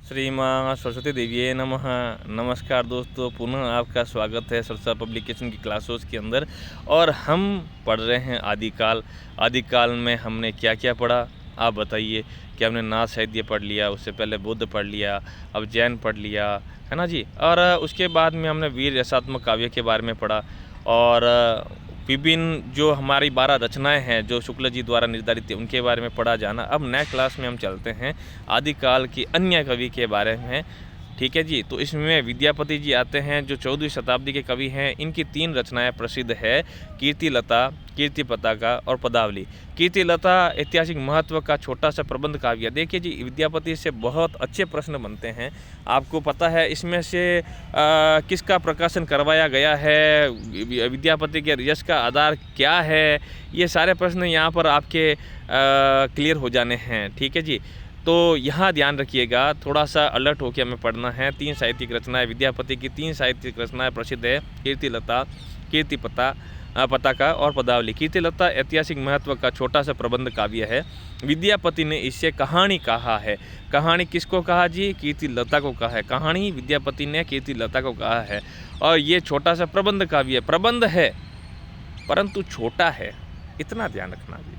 श्री माँ सरस्वती देवी नमः। नमस्कार दोस्तों, पुनः आपका स्वागत है सरसा पब्लिकेशन की क्लासों के अंदर। और हम पढ़ रहे हैं आदिकाल। आदिकाल में हमने क्या क्या पढ़ा आप बताइए। कि हमने नाथ साहित्य पढ़ लिया, उससे पहले बुद्ध पढ़ लिया, अब जैन पढ़ लिया, है ना जी। और उसके बाद में हमने वीर रसात्मक काव्य के बारे में पढ़ा। और विभिन्न जो हमारी 12 रचनाएं हैं जो शुक्ल जी द्वारा निर्धारित थी उनके बारे में पढ़ा जाना। अब नए क्लास में हम चलते हैं आदिकाल की अन्य कवि के बारे में। ठीक है जी। तो इसमें विद्यापति जी आते हैं जो 14वीं शताब्दी के कवि हैं। इनकी 3 रचनाएं प्रसिद्ध है, कीर्तिलता, कीर्ति पताका और पदावली। कीर्तिलता ऐतिहासिक महत्व का छोटा सा प्रबंध काव्य। देखिए जी, विद्यापति से बहुत अच्छे प्रश्न बनते हैं। आपको पता है इसमें से किसका प्रकाशन करवाया गया है, विद्यापति के यश का आधार क्या है, ये सारे प्रश्न यहाँ पर आपके क्लियर हो जाने हैं। ठीक है जी। तो यहाँ ध्यान रखिएगा, थोड़ा सा अलर्ट होकर हमें पढ़ना है। 3 साहित्यिक रचनाएं, विद्यापति की 3 साहित्यिक रचनाएं प्रसिद्ध है, कीर्तिलता, कीर्ति पताका और पदावली। कीर्तिलता ऐतिहासिक महत्व का छोटा सा प्रबंध काव्य है। विद्यापति ने इससे कहानी कहा है। कहानी किसको कहा जी? कीर्तिलता को कहा है। कहानी विद्यापति ने कीर्तिलता को कहा है। और ये छोटा सा प्रबंध काव्य, प्रबंध है परंतु छोटा है, इतना ध्यान रखना जी।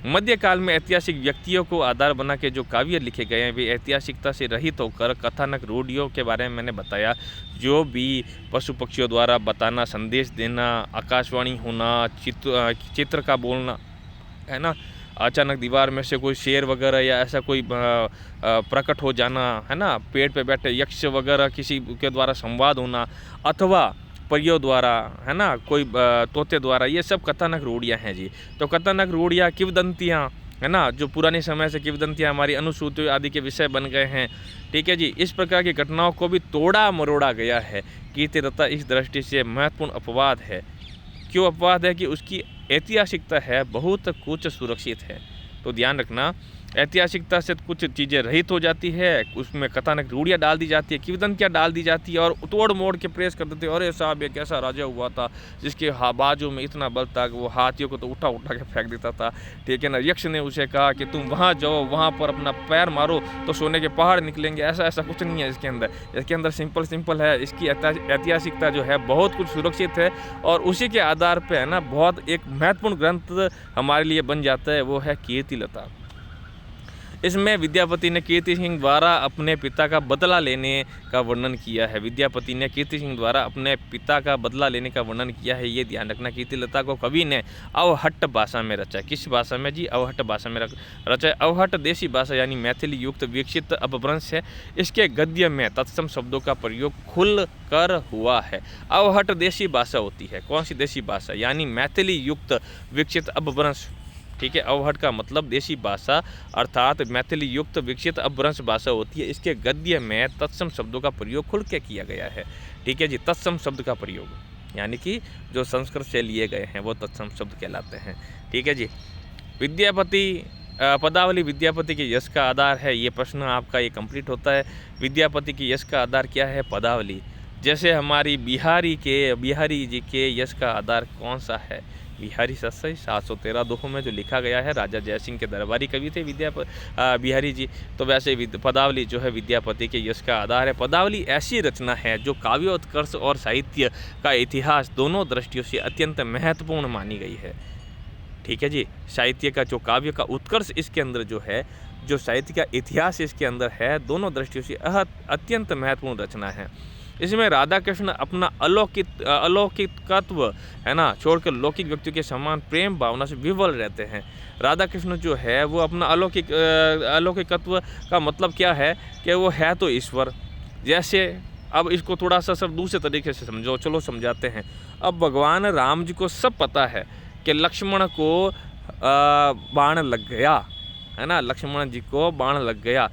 मध्यकाल में ऐतिहासिक व्यक्तियों को आधार बना के जो काव्य लिखे गए हैं वे ऐतिहासिकता से रहित होकर कथानक रूढ़ियों के बारे में मैंने बताया। जो भी पशु पक्षियों द्वारा बताना, संदेश देना, आकाशवाणी होना, चित्र का बोलना, है ना, अचानक दीवार में से कोई शेर वगैरह या ऐसा कोई प्रकट हो जाना, है ना, पेड़ पे बैठे यक्ष वगैरह किसी के द्वारा संवाद होना, अथवा परियों द्वारा, है ना, कोई तोते द्वारा, ये सब कथानक रूढ़ियाँ हैं जी। तो कथानक रूढ़ियाँ, किंवदंतियाँ, है ना, जो पुराने समय से किंवदंतियाँ हमारी अनुश्रुति आदि के विषय बन गए हैं। ठीक है जी। इस प्रकार की घटनाओं को भी तोड़ा मरोड़ा गया है। कीर्तिलता इस दृष्टि से महत्वपूर्ण अपवाद है। क्यों अपवाद है? कि उसकी ऐतिहासिकता है बहुत कुछ सुरक्षित है। तो ध्यान रखना, ऐतिहासिकता से कुछ चीज़ें रहित हो जाती है, उसमें कथानक रूढ़ियाँ डाल दी जाती है, किंवदंतियाँ डाल दी जाती है और तोड़ मोड़ के प्रेस कर देते हैं। अरे साहब, ये कैसा राजा हुआ था जिसके बाजू में इतना बल था कि वो हाथियों को तो उठा उठा के फेंक देता था। ठीक है ना। यक्ष ने उसे कहा कि तुम वहाँ जाओ, वहाँ पर अपना पैर मारो तो सोने के पहाड़ निकलेंगे। ऐसा ऐसा कुछ नहीं है इसके अंदर। इसके अंदर सिंपल है। इसकी ऐतिहासिकता जो है बहुत कुछ सुरक्षित है और उसी के आधार पर, है ना, बहुत एक महत्वपूर्ण ग्रंथ हमारे लिए बन जाता है, वो है कीर्तिलता। इसमें विद्यापति ने कीर्ति सिंह द्वारा अपने पिता का बदला लेने का वर्णन किया है। विद्यापति ने कीर्ति सिंह द्वारा अपने पिता का बदला लेने का वर्णन किया है, ये ध्यान रखना। कीर्तिलता को कवि ने अवहट्ट भाषा में रचा। किस भाषा में जी? अवहट्ट भाषा में रचा। अवहट्ट देसी भाषा यानी मैथिली युक्त विकसित अपभ्रंश है। इसके गद्य में तत्सम शब्दों का प्रयोग खुल कर हुआ है। अवहट्ट देसी भाषा होती है। कौन सी देसी भाषा? यानी मैथिली युक्त विकसित अपभ्रंश। ठीक है। अवहट्ट का मतलब देसी भाषा अर्थात मैथिली युक्त विकसित अपभ्रंश भाषा होती है। इसके गद्य में तत्सम शब्दों का प्रयोग खुल के किया गया है। ठीक है जी। तत्सम शब्द का प्रयोग यानी कि जो संस्कृत से लिए गए हैं वो तत्सम शब्द कहलाते हैं। ठीक है जी। विद्यापति पदावली विद्यापति के यश का आधार है। ये प्रश्न आपका ये कंप्लीट होता है। विद्यापति के यश का आधार क्या है? पदावली। जैसे हमारी बिहारी जी के यश का आधार कौन सा है? बिहारी सत्सई 713 दोहों में जो लिखा गया है, राजा जयसिंह के दरबारी कवि थे बिहारी जी। तो वैसे पदावली जो है विद्यापति के यश का आधार है। पदावली ऐसी रचना है जो काव्योत्कर्ष और साहित्य का इतिहास दोनों दृष्टियों से अत्यंत महत्वपूर्ण मानी गई है। ठीक है जी। साहित्य का जो काव्य का उत्कर्ष इसके अंदर जो है, जो साहित्य का इतिहास इसके अंदर है, दोनों दृष्टियों से अत्यंत महत्वपूर्ण रचना है। इसमें राधा कृष्ण अपना अलौकिकत्व, है ना, छोड़कर लौकिक व्यक्तियों के समान प्रेम भावना से विवल रहते हैं। राधा कृष्ण जो है वो अपना अलौकिकत्व का मतलब क्या है? कि वो है तो ईश्वर। जैसे अब इसको थोड़ा सा सब दूसरे तरीके से समझो, चलो समझाते हैं। अब भगवान राम जी को सब पता है कि लक्ष्मण को बाण लग गया, है ना, लक्ष्मण जी को बाण लग गया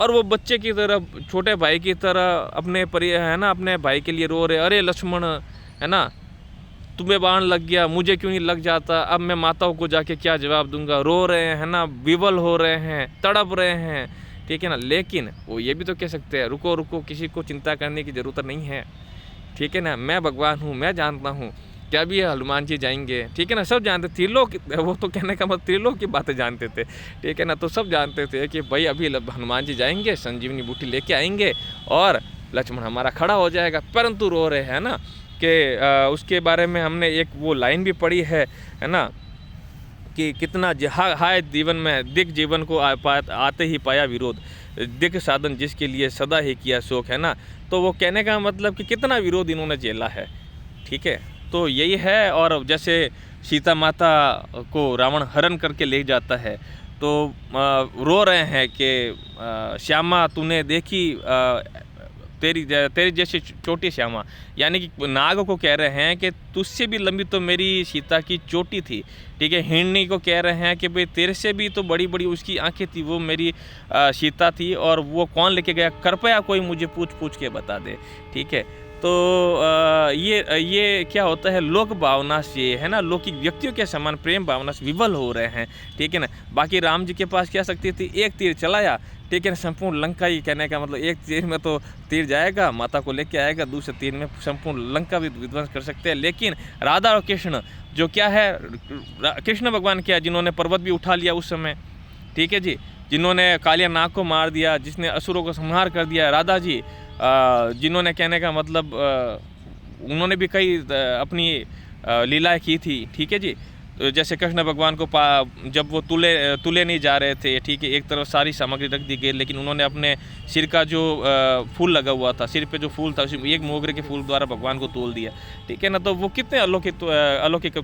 और वो बच्चे की तरह, छोटे भाई की तरह अपने भाई के लिए रो रहे, अरे लक्ष्मण, है ना, तुम्हें बाण लग गया, मुझे क्यों नहीं लग जाता? अब मैं माताओं को जाके क्या जवाब दूंगा? रो रहे हैं, है ना, विवल हो रहे हैं, तड़प रहे हैं। ठीक है ना। लेकिन वो ये भी तो कह सकते हैं, रुको, किसी को चिंता करने की ज़रूरत नहीं है। ठीक है ना। मैं भगवान हूँ, मैं जानता हूँ क्या भी हनुमान जी जाएंगे, ठीक है ना, सब जानते, त्रिलोक, वो तो कहने का मतलब त्रिलोक की बातें जानते थे, ठीक है ना, तो सब जानते थे कि भाई अभी हनुमान जी जाएंगे, संजीवनी बूटी लेके आएंगे और लक्ष्मण हमारा खड़ा हो जाएगा, परंतु रो रहे हैं ना कि उसके बारे में हमने एक वो लाइन भी पढ़ी है ना, कि कितना हाय जीवन में दिक जीवन को आते ही पाया विरोध, दिक साधन जिसके लिए सदा ही किया शोक, है ना। तो वो कहने का मतलब कि कितना विरोध इन्होंने झेला है, ठीक है, तो यही है। और जैसे सीता माता को रावण हरण करके ले जाता है तो रो रहे हैं कि श्यामा तूने देखी तेरी जैसी चोटी श्यामा, यानी कि नाग को कह रहे हैं कि तुझसे भी लंबी तो मेरी सीता की चोटी थी, ठीक है। हिरणी को कह रहे हैं कि भाई तेरे से भी तो बड़ी बड़ी उसकी आंखें थी, वो मेरी सीता थी, और वो कौन लेके गया, कृपया कोई मुझे पूछ पूछ के बता दे, ठीक है। तो ये क्या होता है, लोक भावना से, है ना, लौकिक व्यक्तियों के समान प्रेम भावना से विवल हो रहे हैं, ठीक है ना। बाकी राम जी के पास क्या शक्ति थी, एक तीर चलाया, ठीक है ना, संपूर्ण लंका ही, कहने का मतलब एक तीर में तो तीर जाएगा, माता को लेके आएगा, दूसरे तीर में संपूर्ण लंका भी विध्वंस कर सकते हैं। लेकिन राधा और कृष्ण जो क्या है, कृष्ण भगवान क्या है, जिन्होंने पर्वत भी उठा लिया उस समय, ठीक है जी, जिन्होंने कालिया नाग को मार दिया, जिसने असुरों को संहार कर दिया, राधा जी जिन्होंने, कहने का मतलब उन्होंने भी कई अपनी लीलाएं की थी, ठीक है जी। तो जैसे कृष्ण भगवान को जब वो तुले नहीं जा रहे थे, ठीक है, एक तरफ सारी सामग्री रख दी गई, लेकिन उन्होंने अपने सिर का जो फूल लगा हुआ था, सिर पे जो फूल था, उसी एक मोगरे के फूल द्वारा भगवान को तोल दिया, ठीक है ना। तो वो कितने अलौकिक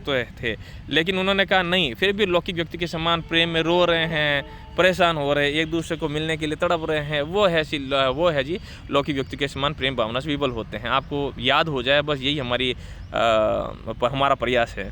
थे, लेकिन उन्होंने कहा नहीं, फिर भी लौकिक व्यक्ति के समान प्रेम में रो रहे हैं, परेशान हो रहे हैं, एक दूसरे को मिलने के लिए तड़प रहे हैं, वो है जी लौकिक व्यक्ति के समान प्रेम भावना से विवल होते हैं। आपको याद हो जाए, बस यही हमारा प्रयास है।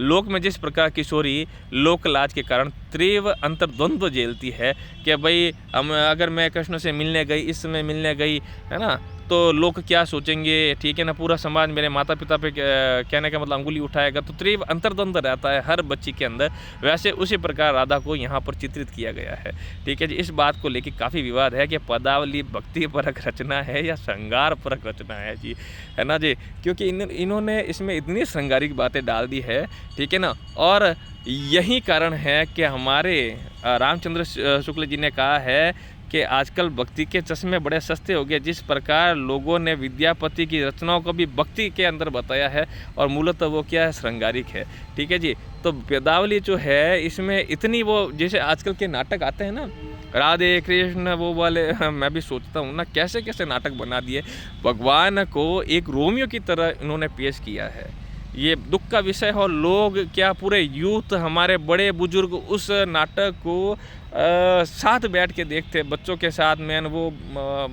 लोक में जिस प्रकार किशोरी लोक लाज के कारण तीव्र अंतर्द्वंद्व झेलती है कि भाई अगर मैं कृष्ण से मिलने गई, इस समय मिलने गई, है ना, तो लोग क्या सोचेंगे, ठीक है ना, पूरा समाज मेरे माता पिता पे कहने का मतलब अंगुली उठाएगा, तो तीव्र अंतर्द्वंद्व रहता है हर बच्ची के अंदर। वैसे उसी प्रकार राधा को यहाँ पर चित्रित किया गया है, ठीक है जी। इस बात को लेकर काफ़ी विवाद है कि पदावली भक्ति परक रचना है या श्रृंगार परक रचना है जी, है ना जी, क्योंकि इन्होंने इसमें इतनी श्रृंगारिक बातें डाल दी है, ठीक है ना। और यही कारण है कि हमारे रामचंद्र शुक्ल जी ने कहा है कि आजकल भक्ति के चश्मे बड़े सस्ते हो गए। जिस प्रकार लोगों ने विद्यापति की रचनाओं को भी भक्ति के अंदर बताया है, और मूलतः वो क्या है, श्रृंगारिक है, ठीक है जी। तो पदावली जो है इसमें इतनी, वो जैसे आजकल के नाटक आते हैं ना, राधे कृष्ण वो वाले, मैं भी सोचता हूँ ना, कैसे कैसे नाटक बना दिए, भगवान को एक रोमियो की तरह इन्होंने पेश किया है। ये दुख का विषय है, और लोग क्या, पूरे यूथ, हमारे बड़े बुजुर्ग उस नाटक को साथ बैठ के देखते, बच्चों के साथ में, वो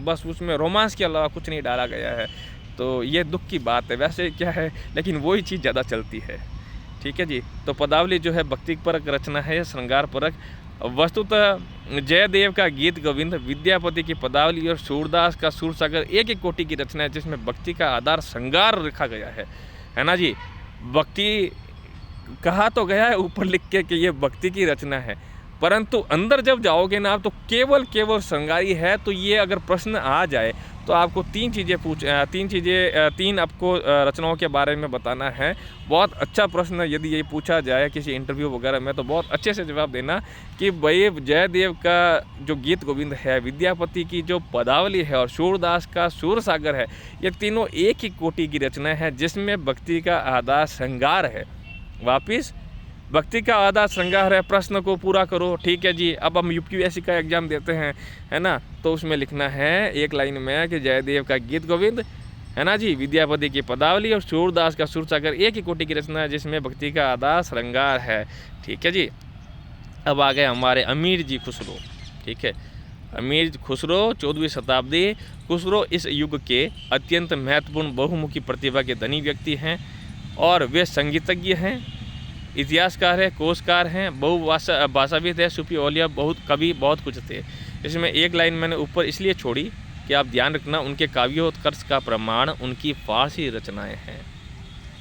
बस उसमें रोमांस के अलावा कुछ नहीं डाला गया है। तो ये दुख की बात है। वैसे क्या है, लेकिन वही चीज़ ज़्यादा चलती है, ठीक है जी। तो पदावली जो है भक्ति परक रचना है, श्रृंगार परक। वस्तुतः जयदेव का गीत गोविंद, विद्यापति की पदावली और सूरदास का सूरसागर एक एक कोटि की रचना है, जिसमें भक्ति का आधार श्रृंगार रखा गया है ना जी। भक्ति कहा तो गया है ऊपर लिख के कि ये भक्ति की रचना है, परंतु अंदर जब जाओगे ना आप, तो केवल श्रृंगारी है। तो ये अगर प्रश्न आ जाए तो आपको तीन आपको रचनाओं के बारे में बताना है। बहुत अच्छा प्रश्न यदि ये पूछा जाए किसी इंटरव्यू वगैरह में, तो बहुत अच्छे से जवाब देना कि भाई जयदेव का जो गीत गोविंद है, विद्यापति की जो पदावली है, और सूरदास का सूरसागर है, ये तीनों एक ही कोटि की रचना है, जिसमें भक्ति का आधार श्रृंगार है। वापिस भक्ति का आधा श्रृंगार है, प्रश्न को पूरा करो, ठीक है जी। अब हम यूपीएससी का एग्जाम देते हैं, है ना, तो उसमें लिखना है एक लाइन में कि जयदेव का गीत गोविंद, है ना जी, विद्यापति की पदावली और सूरदास का सूरसागर एक ही कोटि की रचना है, जिसमें भक्ति का आधा श्रृंगार है, ठीक है जी। अब आ गए हमारे अमीर जी खुसरो, ठीक है। अमीर खुसरो 14वीं शताब्दी। खुसरो इस युग के अत्यंत महत्वपूर्ण बहुमुखी प्रतिभा के धनी व्यक्ति हैं, और वे संगीतज्ञ हैं, इतिहासकार है, कोशकार हैं, भाषाविद है, सूफी औलिया, बहुत कवि, बहुत कुछ थे। इसमें एक लाइन मैंने ऊपर इसलिए छोड़ी कि आप ध्यान रखना, उनके काव्योत्कर्ष का प्रमाण उनकी फारसी रचनाएं हैं।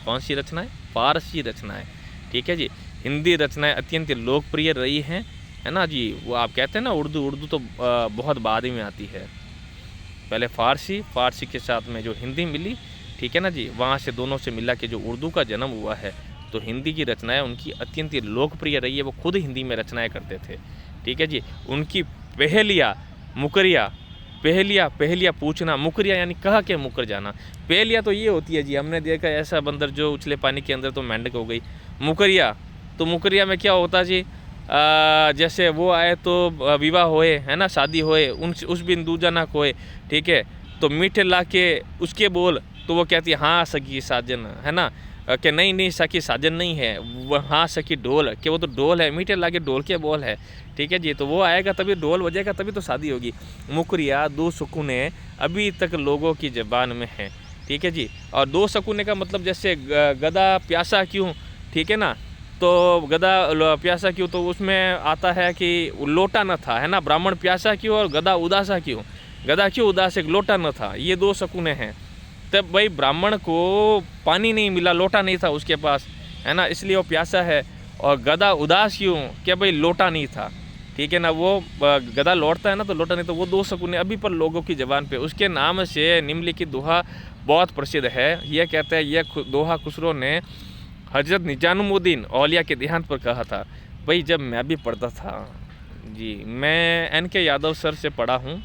कौन सी रचनाएं? फारसी रचनाएं, ठीक है जी। हिंदी रचनाएं अत्यंत लोकप्रिय रही हैं, है ना जी। वो आप कहते हैं ना उर्दू तो बहुत बाद में आती है, पहले फारसी के साथ में जो हिंदी मिली, ठीक है ना जी। वहाँ से दोनों से मिला के जो उर्दू का जन्म हुआ है, तो हिंदी की रचनाएं उनकी अत्यंत लोकप्रिय रही है। वो खुद हिंदी में रचनाएं करते थे, ठीक है जी। उनकी पहेलियाँ, मुकरिया, पहेलियाँ पूछना, मुकरिया यानी कह के मुकर जाना। पहेलियाँ तो ये होती है जी, हमने देखा ऐसा बंदर जो उछले पानी के अंदर तो मेंढक हो गई। मुकरिया, तो मुकरिया में क्या होता जी, जैसे वो आए तो विवाह होए, है ना, शादी होए, उस बिन दूजा ना कोए, ठीक है। तो मीठे ला के उसके बोल, तो वो कहती है हाँ सखी साजन, है ना, कि नहीं सखी साजन नहीं है वो, हाँ सखी ढोल, कि वो तो ढोल है, मीठे ला के ढोल के बोल है, ठीक है जी। तो वो आएगा तभी ढोल बजेगा, तभी तो शादी होगी। मुकरिया, दो सुकूने अभी तक लोगों की ज़बान में है, ठीक है जी। और दो सुकूने का मतलब जैसे गधा प्यासा क्यों, ठीक है ना, तो गधा प्यासा क्यों, तो उसमें आता है कि लोटा न था, है ना। ब्राह्मण प्यासा क्यों और गधा उदासा क्यों, गधा क्यों उदास, एक लोटा न था, ये दो शकुने हैं। तब भाई ब्राह्मण को पानी नहीं मिला, लोटा नहीं था उसके पास, है ना, इसलिए वो प्यासा है। और गधा उदास क्यों, क्या भाई लोटा नहीं था, ठीक है ना। वो गधा लौटता है ना, तो लोटा नहीं, तो वो दो शकुने अभी पर लोगों की ज़बान पे। उसके नाम से निम्नलिखित दोहा बहुत प्रसिद्ध है। यह कहते हैं, यह दोहा खुसरो ने हजरत निजामुद्दीन औलिया के देहांत पर कहा था। भाई जब मैं भी पढ़ता था जी, मैं NK यादव सर से पढ़ा हूँ,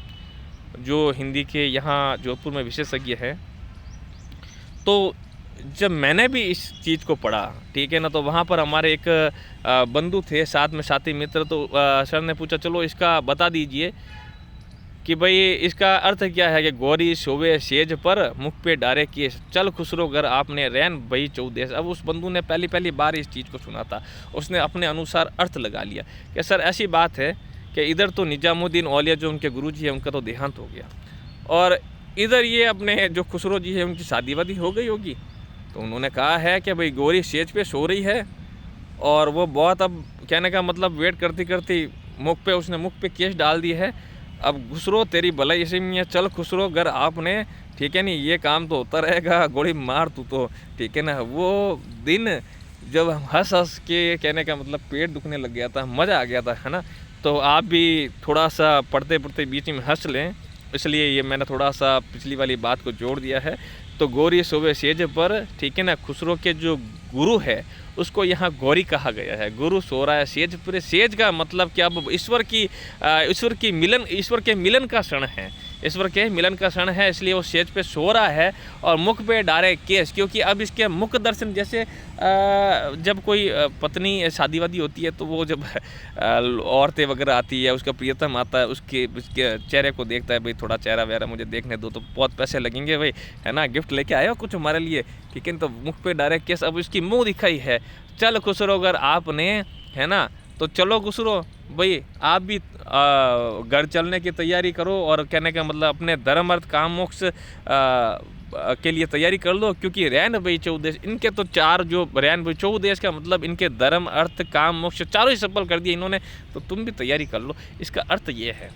जो हिंदी के यहाँ जोधपुर में विशेषज्ञ है। तो जब मैंने भी इस चीज़ को पढ़ा, ठीक है ना, तो वहाँ पर हमारे एक बंधु थे, साथ में साथी मित्र, तो सर ने पूछा चलो इसका बता दीजिए कि भाई इसका अर्थ क्या है कि गौरी शोभे सेज पर, मुख पे डारे केस, चल खुसरो घर आपने रैन भई चौदेश। अब उस बंधु ने पहली बार इस चीज़ को सुना था, उसने अपने अनुसार अर्थ लगा लिया कि सर ऐसी बात है कि इधर तो निजामुद्दीन औलिया जो उनके गुरुजी है उनका तो देहांत हो गया, और इधर ये अपने जो खुसरो जी है उनकी शादी वादी हो गई होगी। तो उन्होंने कहा है कि भाई गौरी सेज पे सो रही है, और वो बहुत, अब कहने का मतलब वेट करती करती उसने मुख पे केस डाल दी है। अब खुसरो तेरी भलाई इसी में, चल खुसरो घर आपने, ठीक है नहीं, ये काम तो होता रहेगा, गोली मार तू तो, ठीक है ना। वो दिन जब हंस के, कहने का मतलब पेट दुखने लग गया था, मज़ा आ गया था, है ना। तो आप भी थोड़ा सा पढ़ते बीच में हंस लें, इसलिए ये मैंने थोड़ा सा पिछली वाली बात को जोड़ दिया है। तो गौरी शोभे सेज पर, ठीक है ना, खुसरो के जो गुरु है उसको यहाँ गौरी कहा गया है। गुरु सो रहा है सेज पर। सेज का मतलब क्या, अब ईश्वर के मिलन का क्षण है, ईश्वर के मिलन का क्षण है, इसलिए वो सेज पे सो रहा है और मुख पे डारे केस, क्योंकि अब इसके मुख दर्शन, जैसे जब कोई पत्नी शादी वादी होती है तो वो जब औरतें वगैरह आती है, उसका प्रियतम आता है, उसके चेहरे को देखता है, भाई थोड़ा चेहरा वेहरा मुझे देखने दो, तो बहुत पैसे लगेंगे भाई, है ना, गिफ्ट लेके आए हो कुछ हमारे लिए, ठीक है। तो मुख पे डारे केस, अब इसकी मुँह दिखाई है, चल खुसरो अगर आपने, है ना, तो चलो खुसरो भाई आप भी घर चलने की तैयारी करो, और कहने का मतलब अपने धर्म अर्थ काम मोक्ष के लिए तैयारी कर लो, क्योंकि रैन भाई चौदेश, इनके तो चार, जो रैन भाई चौदेश का मतलब इनके धर्म अर्थ काम मोक्ष चारों ही सफल कर दिए इन्होंने, तो तुम भी तैयारी कर लो, इसका अर्थ ये है,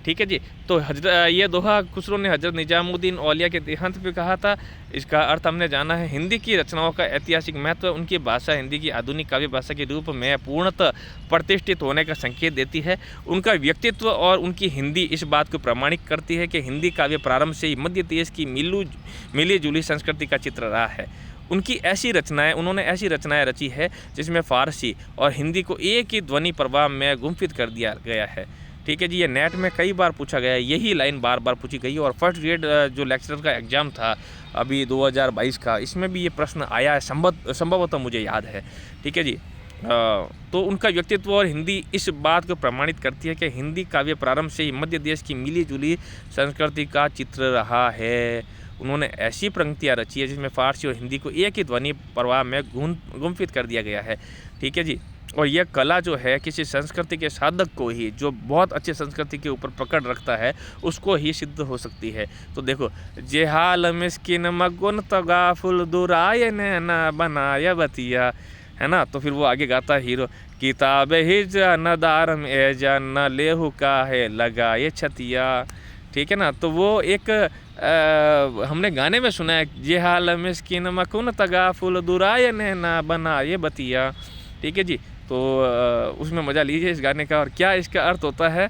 ठीक है जी। तो ये दोहा खुसरो ने हजरत निजामुद्दीन औलिया के देहांत पे कहा था। इसका अर्थ हमने जाना है। हिंदी की रचनाओं का ऐतिहासिक महत्व उनकी भाषा हिंदी की आधुनिक काव्य भाषा के रूप में पूर्णतः प्रतिष्ठित होने का संकेत देती है। उनका व्यक्तित्व और उनकी हिंदी इस बात को प्रमाणित करती है कि हिंदी काव्य प्रारंभ से ही मध्य देश की मिली जुली संस्कृति का चित्र रहा है। उन्होंने ऐसी रचनाएं रची है जिसमें फारसी और हिंदी को एक ही ध्वनि प्रभाव में गुम्फित कर दिया गया है, ठीक है जी। ये नेट में कई बार पूछा गया है, यही लाइन बार बार पूछी गई है, और फर्स्ट ग्रेड जो लेक्चरर का एग्ज़ाम था अभी 2022 का, इसमें भी ये प्रश्न आया है, संभवतः मुझे याद है, ठीक है जी। तो उनका व्यक्तित्व और हिंदी इस बात को प्रमाणित करती है कि हिंदी काव्य प्रारंभ से ही मध्य देश की मिली जुली संस्कृति का चित्र रहा है। उन्होंने ऐसी पंक्तियाँ रची है जिसमें फारसी और हिंदी को एक ही ध्वनि प्रवाह में गुम्फित कर दिया गया है, ठीक है जी। और यह कला जो है किसी संस्कृति के साधक को ही, जो बहुत अच्छी संस्कृति के ऊपर पकड़ रखता है, उसको ही सिद्ध हो सकती है। तो देखो, जेहाल मिस्किन मगुन तगाफुल दुराय न बनाया बतिया, है ना। तो फिर वो आगे गाता है हीरो, किताब हिजा न दारम एजा न लेहू का है लगाए छतिया, ठीक है ना। तो वो एक हमने गाने में सुना है, जेहाल मिस्किन मगुन तगाफुल दुराय न बनाए बतिया, ठीक है जी। तो उसमें मज़ा लीजिए इस गाने का। और क्या इसका अर्थ होता है,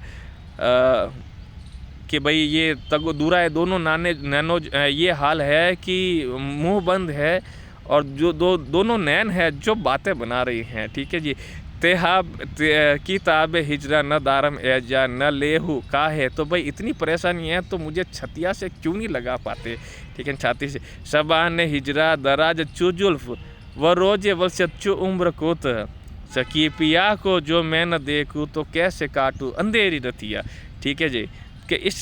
कि भाई ये तगो दूरा है दोनों नाने नैनो ये हाल है कि मुंह बंद है और जो दोनों नैन है जो बातें बना रही हैं। ठीक है जी। किताब हिजरा न दारम एजा न लेहू का है। तो भाई इतनी परेशानी है तो मुझे छतिया से क्यों नहीं लगा पाते। ठीक है, छाती से शबान हिजरा दराज चुजुल्फ व रोजे वलसच्चु उम्र कोत सकी पिया को जो मैं न देखूँ तो कैसे काटूँ अंधेरी रतिया। ठीक है जी, कि इस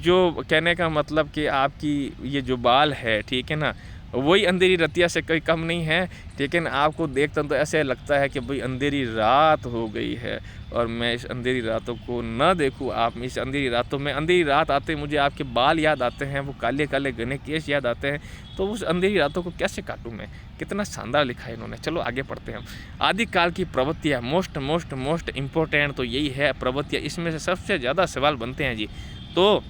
जो कहने का मतलब कि आपकी ये जो बाल है, ठीक है ना, वही अंधेरी रतिया से कोई कम नहीं है। लेकिन आपको देखता तो ऐसे लगता है कि भाई अंधेरी रात हो गई है और मैं इस अंधेरी रातों को ना देखूं। आप इस अंधेरी रातों में, अंधेरी रात आते मुझे आपके बाल याद आते हैं, वो काले काले घने केश याद आते हैं। तो उस अंधेरी रातों को कैसे काटूं मैं। कितना शानदार लिखा है इन्होंने। चलो आगे पढ़ते हैं हम। आदिकाल की प्रवृत्तियाँ मोस्ट इम्पोर्टेंट तो यही है प्रवृत्तियाँ। इसमें से सबसे ज़्यादा सवाल बनते हैं जी। तो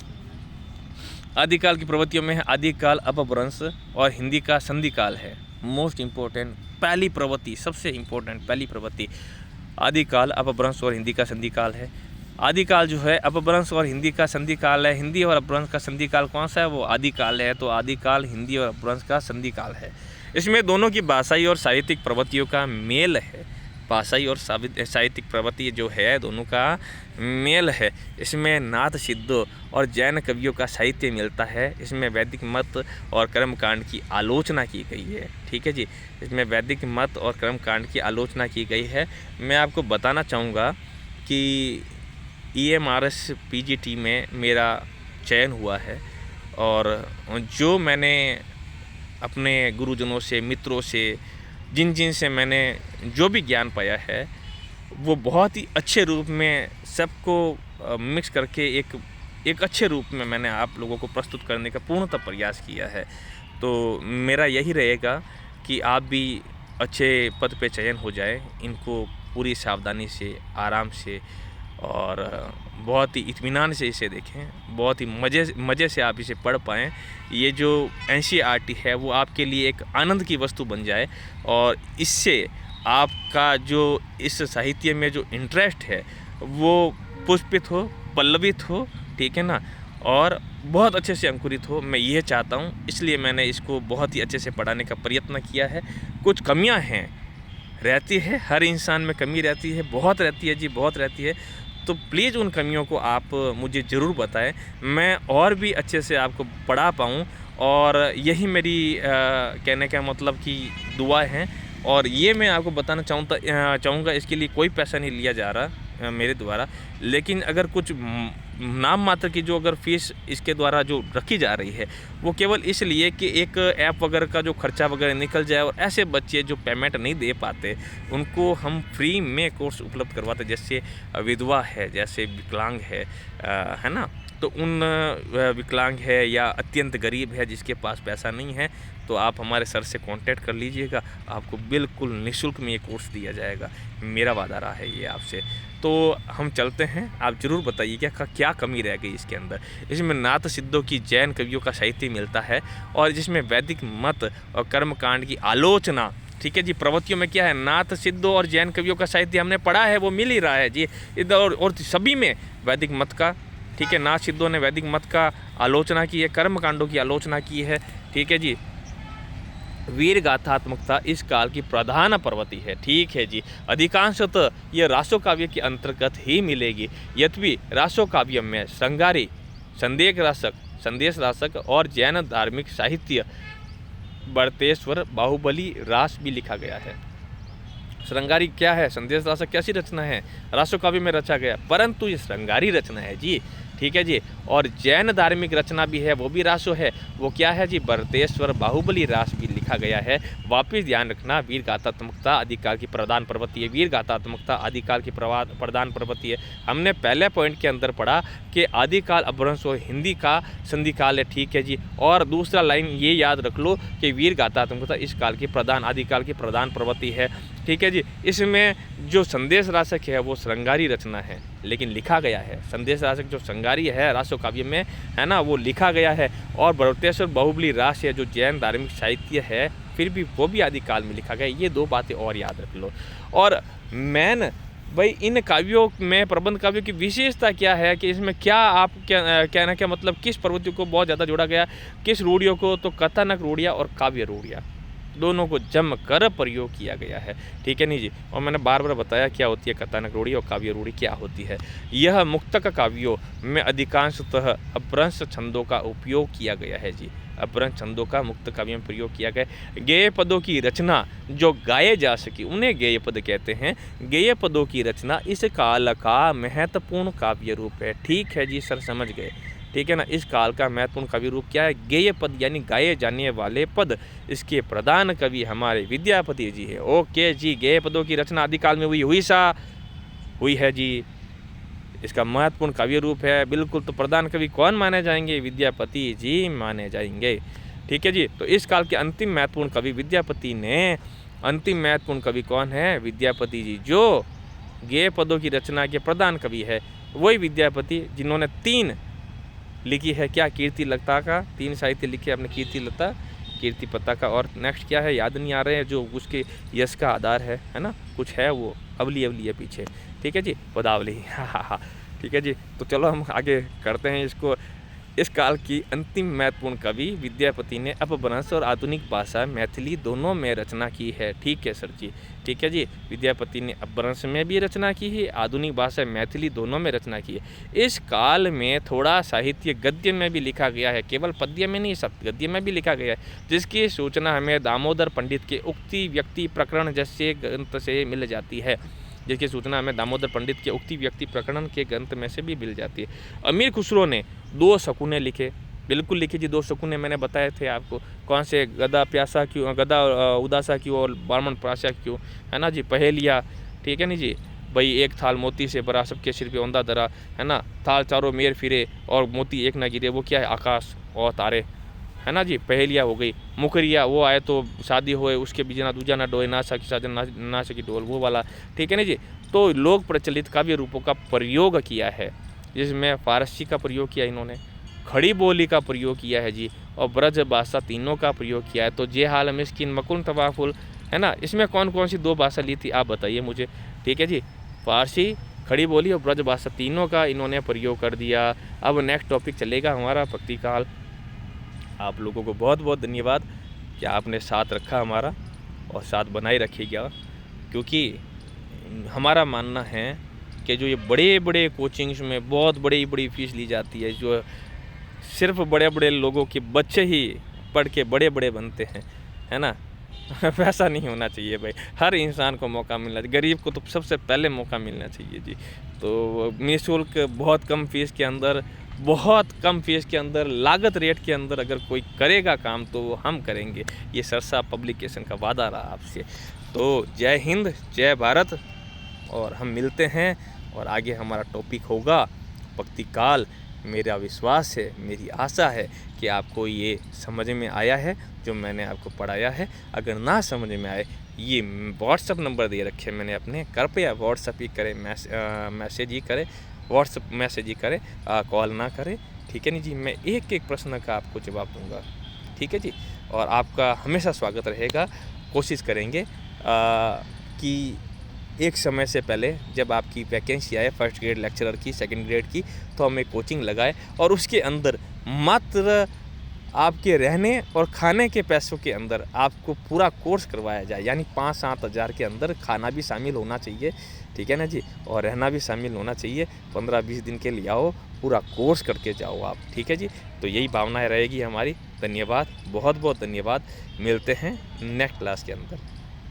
आदिकाल की प्रवृत्तियों में है आदिकाल अपभ्रंश और हिंदी का संधिकाल है। मोस्ट इम्पोर्टेंट पहली प्रवृत्ति, सबसे इम्पोर्टेंट पहली प्रवृत्ति आदिकाल अपभ्रंश और हिंदी का संधिकाल है। आदिकाल जो है अपभ्रंश और हिंदी का संधिकाल है। हिंदी और अपभ्रंश का संधिकाल कौन सा है, वो आदिकाल है। तो आदिकाल हिंदी और अपभ्रंश का संधिकाल है। इसमें दोनों की भाषाई और साहित्यिक प्रवृत्तियों का मेल है। भाषाई और साहित्यिक प्रवृत्ति जो है दोनों का मेल है। इसमें नाथ सिद्धों और जैन कवियों का साहित्य मिलता है। इसमें वैदिक मत और कर्मकांड की आलोचना की गई है। ठीक है जी, इसमें वैदिक मत और कर्मकांड की आलोचना की गई है। मैं आपको बताना चाहूँगा कि EMRS PGT में मेरा चयन हुआ है और जो मैंने अपने गुरुजनों से, मित्रों से, जिन से मैंने जो भी ज्ञान पाया है वो बहुत ही अच्छे रूप में सबको मिक्स करके एक अच्छे रूप में मैंने आप लोगों को प्रस्तुत करने का पूर्णतः प्रयास किया है। तो मेरा यही रहेगा कि आप भी अच्छे पद पे चयन हो जाए। इनको पूरी सावधानी से, आराम से और बहुत ही इत्मीनान से इसे देखें। बहुत ही मज़े से आप इसे पढ़ पाएँ। ये जो NCERT है वो आपके लिए एक आनंद की वस्तु बन जाए और इससे आपका जो इस साहित्य में जो इंटरेस्ट है वो पुष्पित हो, पल्लवित हो। ठीक है ना, और बहुत अच्छे से अंकुरित हो। मैं ये चाहता हूँ, इसलिए मैंने इसको बहुत ही अच्छे से पढ़ाने का प्रयत्न किया है। कुछ कमियाँ हैं, रहती है, हर इंसान में कमी रहती है, बहुत रहती है जी, बहुत रहती है। तो प्लीज़ उन कमियों को आप मुझे ज़रूर बताएं, मैं और भी अच्छे से आपको पढ़ा पाऊँ। और यही मेरी कहने का मतलब कि दुआ है। और ये मैं आपको बताना चाहूँगा, इसके लिए कोई पैसा नहीं लिया जा रहा मेरे द्वारा। लेकिन अगर कुछ नाम मात्र की जो अगर फ़ीस इसके द्वारा जो रखी जा रही है वो केवल इसलिए कि एक ऐप वगैरह का जो खर्चा वगैरह निकल जाए और ऐसे बच्चे जो पेमेंट नहीं दे पाते उनको हम फ्री में कोर्स उपलब्ध करवाते। जैसे विधवा है, जैसे विकलांग है ना, तो उन विकलांग है या अत्यंत गरीब है जिसके पास पैसा नहीं है, तो आप हमारे सर से कांटेक्ट कर लीजिएगा। आपको बिल्कुल निःशुल्क में ये कोर्स दिया जाएगा। मेरा वादा रहा है ये आपसे। तो हम चलते हैं, आप ज़रूर बताइए क्या कमी रह गई इसके अंदर। इसमें नाथ सिद्धों की जैन कवियों का साहित्य मिलता है और जिसमें वैदिक मत और कर्मकांड की आलोचना। ठीक है जी, प्रवृत्तियों में क्या है, नाथ सिद्धों और जैन कवियों का साहित्य हमने पढ़ा है, वो मिल ही रहा है जी इधर। और सभी में वैदिक मत का, ठीक है, नाथ सिद्धों ने वैदिक मत का आलोचना की है, कर्मकांडों की आलोचना की है। ठीक है जी, वीर गाथात्मकता इस काल की प्रधान प्रवृत्ति है। ठीक है जी, अधिकांशतः यह रासो काव्य के अंतर्गत ही मिलेगी। यद्यपि रासो काव्य में श्रृंगारी, संदेश रासक और जैन धार्मिक साहित्य बर्तेश्वर, बाहुबली, रास भी लिखा गया है। श्रृंगारी क्या है, संदेश रासक कैसी रचना है, रासो काव्य में रचा गया, परंतु ये श्रृंगारी रचना है जी। ठीक है जी, और जैन धार्मिक रचना भी है, वो भी रासो है। वो क्या है जी, बर्तेश्वर, बाहुबली, रास भी लिखा गया है। वापिस ध्यान रखना, वीर गाथात्मकता आदिकाल की प्रधान प्रवृत्ति है। वीर गाथात्मकता आदिकाल की प्रधान प्रवृत्ति है। हमने पहले पॉइंट के अंदर पढ़ा कि आदिकाल अपभ्रंश और हिंदी का संधिकाल है। ठीक है जी, और दूसरा लाइन ये याद रख लो कि वीर गाथात्मकता इस काल की आदिकाल की प्रधान प्रवृत्ति है। ठीक है जी, इसमें जो संदेश रासक है वो श्रृंगारी रचना है, लेकिन लिखा गया है। संदेश रासक जो श्रृंगारी है रासो काव्य में है ना, वो लिखा गया है। और बर्तेश्वर, बाहुबली, रास है जो जैन धार्मिक साहित्य है, फिर भी वो भी आदिकाल में लिखा गया। ये दो बातें और याद रख लो। और मेन भाई इन काव्यों में, प्रबंध काव्यों की विशेषता क्या है कि इसमें क्या आप कहना क्या मतलब किस प्रवृत्ति को बहुत ज़्यादा जोड़ा गया, किस रूढ़ियों को, तो कथानक रूढ़ियाँ और काव्य रूढ़ियाँ दोनों को जम कर प्रयोग किया गया है। ठीक है नहीं जी। और मैंने बार बार बताया क्या होती है कथानक रूढ़ी और काव्य रूढ़ी क्या होती है। यह मुक्तक काव्यों में अधिकांशतः अपभ्रंश छंदों का उपयोग किया गया है जी। अपभ्रंश छंदों का मुक्त काव्य में प्रयोग किया गया। गेय पदों की रचना जो गाए जा सके उन्हें गेय पद कहते हैं। गेय पदों की रचना इस काल का महत्वपूर्ण काव्य रूप है। ठीक है जी सर, समझ गए। ठीक है ना। इस काल का महत्वपूर्ण काव्य रूप क्या है? गेय पद यानी गाए जाने वाले पद। इसके प्रधान कवि हमारे विद्यापति जी है। ओके जी। गेय पदों की रचना आदिकाल में हुई है जी। इसका महत्वपूर्ण काव्य रूप है बिल्कुल। तो प्रधान कवि कौन माने जाएंगे? विद्यापति जी माने जाएंगे। ठीक है जी। तो इस काल के अंतिम महत्वपूर्ण कवि विद्यापति ने, अंतिम महत्वपूर्ण कवि कौन है? विद्यापति जी, जो गेय पदों की रचना के प्रधान कवि है। वही विद्यापति जिन्होंने 3 लिखी है, क्या? कीर्ति लता का 3 साहित्य लिखे अपने, कीर्ति लता, कीर्ति पता का, और नेक्स्ट क्या है याद नहीं आ रहे हैं, जो उसके यश का आधार है ना, कुछ है वो अवली है पीछे। ठीक है जी, पदावली। हाँ। ठीक है जी। तो चलो हम आगे करते हैं इसको। इस काल की अंतिम महत्वपूर्ण कवि विद्यापति ने अपभ्रंश और आधुनिक भाषा मैथिली दोनों में रचना की है। ठीक है सर जी। ठीक है जी। विद्यापति ने अपभ्रंश में भी रचना की है, आधुनिक भाषा मैथिली दोनों में रचना की है। इस काल में थोड़ा साहित्य गद्य में भी लिखा गया है, केवल पद्य में नहीं, सब गद्य में भी लिखा गया है, जिसकी सूचना हमें दामोदर पंडित के उक्ति व्यक्ति प्रकरण जैसे ग्रंथ से मिल जाती है। जिसकी सूचना हमें दामोदर पंडित के उक्ति व्यक्ति प्रकरण के ग्रंथ में से भी मिल जाती है। अमीर खुसरो ने 2 शकुने लिखे, बिल्कुल लिखे जी। 2 शकुने मैंने बताए थे आपको, कौन से? गदा प्यासा क्यों, गदा उदासा क्यों और ब्राह्मण प्यासा क्यों, है ना जी। पहेलिया। ठीक है नहीं जी। भाई एक थाल मोती से भरा, सबके सिर पे औंधा धरा, है ना। थाल चारों मेर फिरे और मोती एक ना गिरे, वो क्या है? आकाश और तारे, है ना जी। पहेलिया हो गई। मुखरिया, वो आए तो शादी होए उसके बिजना दूजा ना डोए, ना सकी साजन ना सकी ढोल, वो वाला। ठीक है ना जी। तो लोक प्रचलित काव्य रूपों का प्रयोग किया है, जिसमें फारसी का प्रयोग किया इन्होंने, खड़ी बोली का प्रयोग किया है जी, और ब्रज भाषा तीनों का प्रयोग किया है। तो जे हाल मिस्किन मकुन तवाफुल, है ना। इसमें कौन कौन सी 2 भाषा ली थी आप बताइए मुझे। ठीक है जी। फारसी, खड़ी बोली और ब्रज भाषा तीनों का इन्होंने प्रयोग कर दिया। अब नेक्स्ट टॉपिक चलेगा हमारा भक्ति काल। आप लोगों को बहुत बहुत धन्यवाद कि आपने साथ रखा हमारा, और साथ बनाए रखिएगा, क्योंकि हमारा मानना है कि जो ये बड़े बड़े कोचिंग्स में बहुत बड़ी बड़ी फीस ली जाती है, जो सिर्फ बड़े बड़े लोगों के बच्चे ही पढ़ के बड़े बड़े बनते हैं, है ना। वैसा नहीं होना चाहिए भाई। हर इंसान को मौका मिलना चाहिए, गरीब को तो सबसे पहले मौका मिलना चाहिए जी। तो निःशुल्क बहुत कम फीस के अंदर, बहुत कम फीस के अंदर, लागत रेट के अंदर अगर कोई करेगा काम तो वो हम करेंगे। ये सरसा पब्लिकेशन का वादा रहा आपसे। तो जय हिंद, जय भारत, और हम मिलते हैं। और आगे हमारा टॉपिक होगा भक्ति काल। मेरा विश्वास है, मेरी आशा है कि आपको ये समझ में आया है जो मैंने आपको पढ़ाया है। अगर ना समझ में आए, ये व्हाट्सअप नंबर दे रखे मैंने अपने, कृपया व्हाट्सअप ही करें, मैसेज ही करें, व्हाट्सअप मैसेज ही करें, कॉल ना करें। ठीक है नहीं जी। मैं एक एक प्रश्न का आपको जवाब दूंगा। ठीक है जी। और आपका हमेशा स्वागत रहेगा। कोशिश करेंगे कि एक समय से पहले जब आपकी वैकेंसी आए फर्स्ट ग्रेड लेक्चरर की, सेकंड ग्रेड की, तो हम एक कोचिंग लगाए और उसके अंदर मात्र आपके रहने और खाने के पैसों के अंदर आपको पूरा कोर्स करवाया जाए। यानी 5-7 हज़ार के अंदर खाना भी शामिल होना चाहिए। ठीक है ना जी। और रहना भी शामिल होना चाहिए। 15-20 दिन के लिए आओ, पूरा कोर्स करके जाओ आप। ठीक है जी। तो यही भावनाएं रहेगी हमारी। धन्यवाद, बहुत बहुत धन्यवाद। मिलते हैं नेक्स्ट क्लास के अंदर।